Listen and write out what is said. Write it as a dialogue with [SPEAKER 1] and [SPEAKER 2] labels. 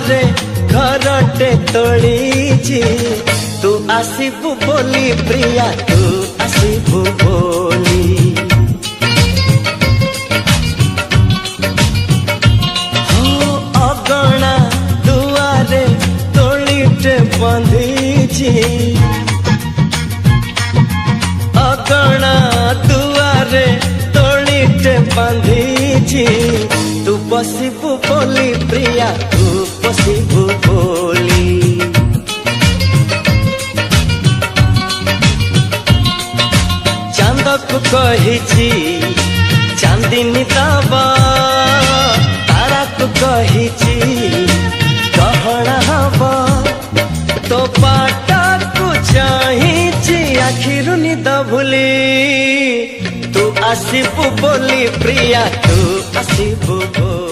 [SPEAKER 1] दुआरे घरटे तोलीची तू आसीबु बोली प्रिया तू आसीबु बोली अगणा दुआरे तोलीटे बंधीची अगणा दुआरे तोलीटे बंधीची तू बसिबु बोली प्रिया तू बसिबु बोली चांदक कहिची चांदिनी दबा तारा को कहिची गहना हबा तो पाटा को चाहिची आखिरु निद भूली तू आसीबु बोली प्रिया तू आसीबु बोली।